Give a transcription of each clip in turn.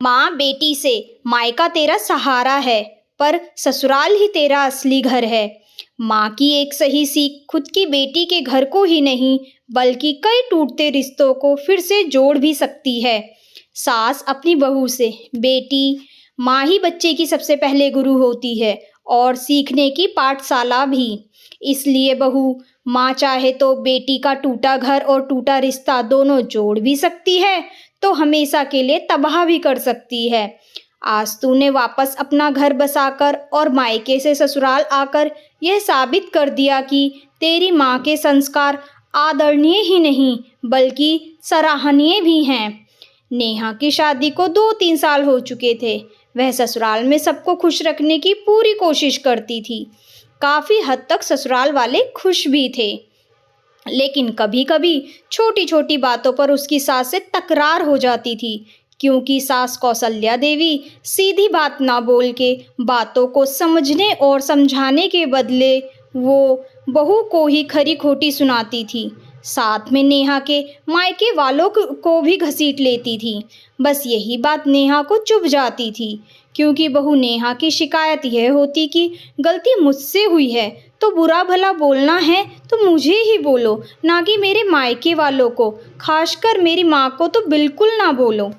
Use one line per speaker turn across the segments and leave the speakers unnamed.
माँ बेटी से, मायका तेरा सहारा है, पर ससुराल ही तेरा असली घर है। माँ की एक सही सीख खुद की बेटी के घर को ही नहीं, बल्कि कई टूटते रिश्तों को फिर से जोड़ भी सकती है। सास अपनी बहू से, बेटी, माँ ही बच्चे की सबसे पहले गुरु होती है और सीखने की पाठशाला भी। इसलिए बहू माँ चाहे तो बेटी का टूटा घर और टूटा रिश्ता दोनों जोड़ भी सकती है, तो हमेशा के लिए तबाह भी कर सकती है। आज तूने वापस अपना घर बसाकर और मायके से ससुराल आकर यह साबित कर दिया कि तेरी माँ के संस्कार आदरणीय ही नहीं बल्कि सराहनीय भी हैं। नेहा की शादी को 2-3 साल हो चुके थे। वह ससुराल में सबको खुश रखने की पूरी कोशिश करती थी। काफ़ी हद तक ससुराल वाले खुश भी थे, लेकिन कभी कभी छोटी छोटी बातों पर उसकी सास से तकरार हो जाती थी, क्योंकि सास कौशल्या देवी सीधी बात ना बोल के बातों को समझने और समझाने के बदले वो बहू को ही खरी खोटी सुनाती थी। साथ में नेहा के मायके वालों को भी घसीट लेती थी। बस यही बात नेहा को चुभ जाती थी, क्योंकि बहू नेहा की शिकायत यह होती कि गलती मुझसे हुई है तो बुरा भला बोलना है तो मुझे ही बोलो, ना कि मेरे मायके वालों को, खासकर मेरी माँ को तो बिल्कुल ना बोलो।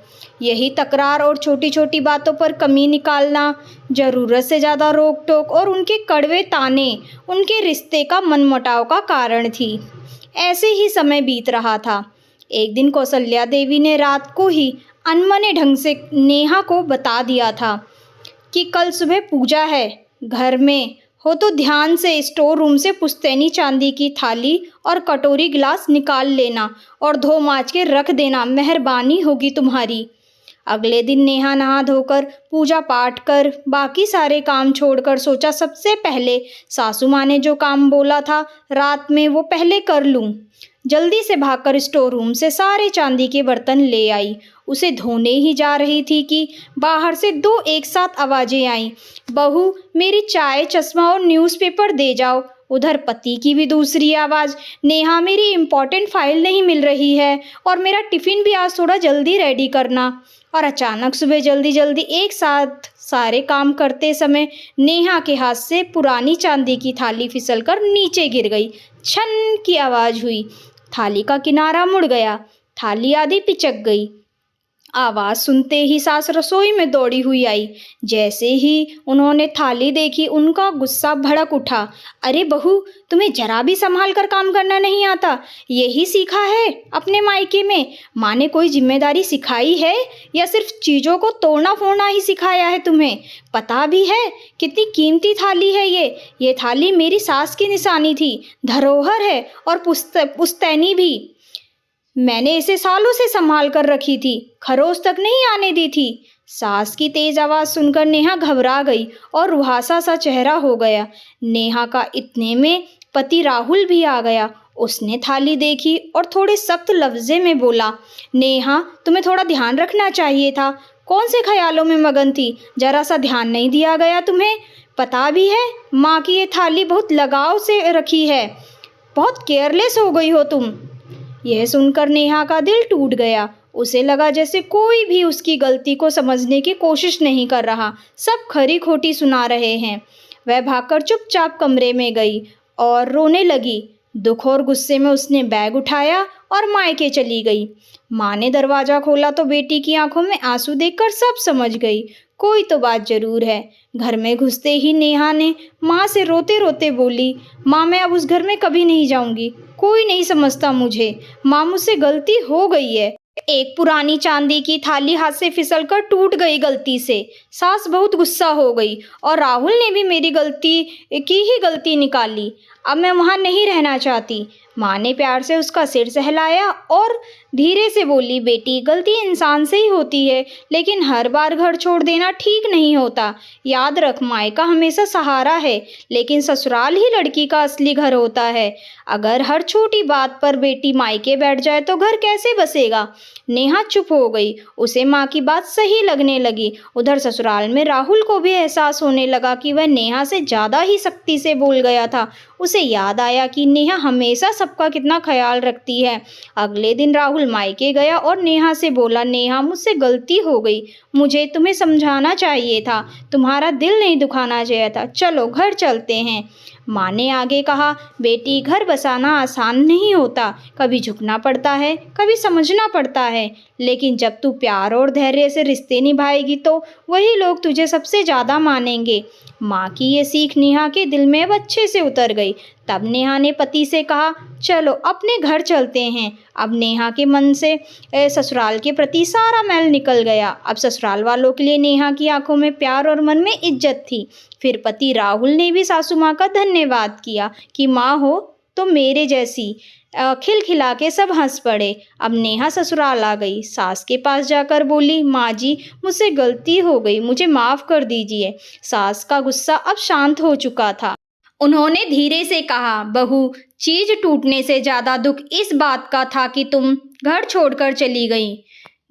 यही तकरार और छोटी छोटी बातों पर कमी निकालना, ज़रूरत से ज़्यादा रोक टोक और उनके कड़वे ताने उनके रिश्ते का मनमुटाव का कारण थी। ऐसे ही समय बीत रहा था। एक दिन कौशल्या देवी ने रात को ही अनमने ढंग से नेहा को बता दिया था कि कल सुबह पूजा है, घर में हो तो ध्यान से स्टोर रूम से पुश्तैनी चांदी की थाली और कटोरी गिलास निकाल लेना और धो मांज के रख देना, मेहरबानी होगी तुम्हारी। अगले दिन नेहा नहा धोकर पूजा पाठ कर बाकी सारे काम छोड़कर सोचा सबसे पहले सासू माँ ने जो काम बोला था रात में वो पहले कर लूँ। जल्दी से भागकर स्टोर रूम से सारे चांदी के बर्तन ले आई। उसे धोने ही जा रही थी कि बाहर से 2 एक साथ आवाज़ें आईं, बहू मेरी चाय, चश्मा और न्यूज़पेपर दे जाओ। उधर पति की भी दूसरी आवाज़, नेहा मेरी इम्पोर्टेंट फाइल नहीं मिल रही है और मेरा टिफ़िन भी आज थोड़ा जल्दी रेडी करना। और अचानक सुबह जल्दी जल्दी एक साथ सारे काम करते समय नेहा के हाथ से पुरानी चांदी की थाली फिसलकर नीचे गिर गई। छन की आवाज़ हुई, थाली का किनारा मुड़ गया, थाली आधी पिचक गई। आवाज़ सुनते ही सास रसोई में दौड़ी हुई आई। जैसे ही उन्होंने थाली देखी उनका गुस्सा भड़क उठा। अरे बहू, तुम्हें जरा भी संभाल कर काम करना नहीं आता? यही सीखा है अपने मायके में? माँ ने कोई जिम्मेदारी सिखाई है या सिर्फ चीज़ों को तोड़ना फोड़ना ही सिखाया है तुम्हें? पता भी है कितनी कीमती थाली है ये थाली मेरी सास की निशानी थी, धरोहर है और पुश्तैनी भी। मैंने इसे सालों से संभाल कर रखी थी, खरोच तक नहीं आने दी थी। सास की तेज आवाज़ सुनकर नेहा घबरा गई और रुहासा सा चेहरा हो गया। नेहा का इतने में पति राहुल भी आ गया। उसने थाली देखी और थोड़े सख्त लफ्ज़े में बोला, नेहा तुम्हें थोड़ा ध्यान रखना चाहिए था। कौन से ख्यालों में मगन थी, जरा सा ध्यान नहीं दिया गया तुम्हें? पता भी है माँ की ये थाली बहुत लगाव से रखी है, बहुत केयरलेस हो गई हो तुम। यह सुनकर नेहा का दिल टूट गया। उसे लगा जैसे कोई भी उसकी गलती को समझने की कोशिश नहीं कर रहा, सब खरी खोटी सुना रहे हैं। वह भागकर चुपचाप कमरे में गई और रोने लगी। दुख और गुस्से में उसने बैग उठाया और मायके चली गई। माँ ने दरवाज़ा खोला तो बेटी की आंखों में आंसू देखकर सब समझ गई, कोई तो बात जरूर है। घर में घुसते ही नेहा ने माँ से रोते रोते बोली, माँ मैं अब उस घर में कभी नहीं जाऊंगी, कोई नहीं समझता मुझे। माँ मुझसे गलती हो गई है। एक पुरानी चांदी की थाली हाथ से फिसलकर टूट गई गलती से। सास बहुत गुस्सा हो गई और राहुल ने भी मेरी गलती की ही गलती निकाली। अब मैं वहाँ नहीं रहना चाहती। माँ ने प्यार से उसका सिर सहलाया और धीरे से बोली, बेटी गलती इंसान से ही होती है, लेकिन हर बार घर छोड़ देना ठीक नहीं होता। याद रख मायका हमेशा सहारा है, लेकिन ससुराल ही लड़की का असली घर होता है। अगर हर छोटी बात पर बेटी मायके बैठ जाए तो घर कैसे बसेगा? नेहा चुप हो गई। उसे माँ की बात सही लगने लगी। उधर ससुराल में राहुल को भी एहसास होने लगा कि वह नेहा से ज़्यादा ही सख्ती से बोल गया था। उसे याद आया कि नेहा हमेशा सब सबका कितना ख्याल रखती है। अगले दिन राहुल मायके गया और नेहा से बोला, नेहा मुझसे गलती हो गई, मुझे तुम्हें समझाना चाहिए था, तुम्हारा दिल नहीं दुखाना चाहिए था, चलो घर चलते हैं। माँ ने आगे कहा, बेटी घर बसाना आसान नहीं होता, कभी झुकना पड़ता है, कभी समझना पड़ता है, लेकिन जब तू प्यार और धैर्य से रिश्ते निभाएगी तो वही लोग तुझे सबसे ज़्यादा मानेंगे। माँ की ये सीख नेहा के दिल में अब अच्छे से उतर गई। तब नेहा ने पति से कहा, चलो अपने घर चलते हैं। अब नेहा के मन से ससुराल के प्रति सारा मैल निकल गया। अब ससुराल वालों के लिए नेहा की आंखों में प्यार और मन में इज्जत थी। फिर पति राहुल ने भी सासू माँ का धन्यवाद किया कि माँ हो तो मेरे जैसी। खिलखिला के सब हंस पड़े। अब नेहा ससुराल आ गई। सास के पास जाकर बोली, माँ जी मुझसे गलती हो गई, मुझे माफ़ कर दीजिए। सास का गुस्सा अब शांत हो चुका था। उन्होंने धीरे से कहा, बहू, चीज टूटने से ज़्यादा दुख इस बात का था कि तुम घर छोड़कर चली गई।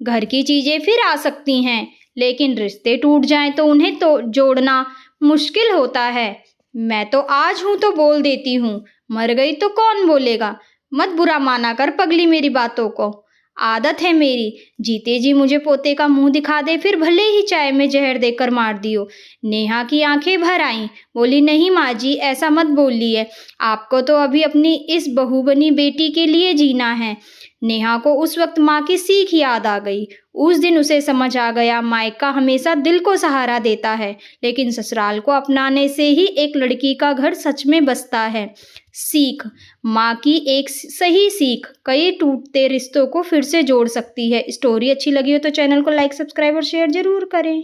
घर की चीज़ें फिर आ सकती हैं, लेकिन रिश्ते टूट जाएं तो उन्हें तो जोड़ना मुश्किल होता है। मैं तो आज हूँ तो बोल देती हूँ, मर गई तो कौन बोलेगा। मत बुरा माना कर पगली मेरी बातों को, आदत है मेरी, जीते जी मुझे पोते का मुंह दिखा दे, फिर भले ही चाय में जहर देकर मार दियो। नेहा की आंखें भर आईं। बोली, नहीं माँ जी, ऐसा मत बोलिए, आपको तो अभी अपनी इस बहू बनी बेटी के लिए जीना है। नेहा को उस वक्त माँ की सीख याद आ गई। उस दिन उसे समझ आ गया, मायका हमेशा दिल को सहारा देता है, लेकिन ससुराल को अपनाने से ही एक लड़की का घर सच में बसता है। सीख, माँ की एक सही सीख कई टूटते रिश्तों को फिर से जोड़ सकती है। स्टोरी अच्छी लगी हो तो चैनल को लाइक, सब्सक्राइब और शेयर जरूर करें।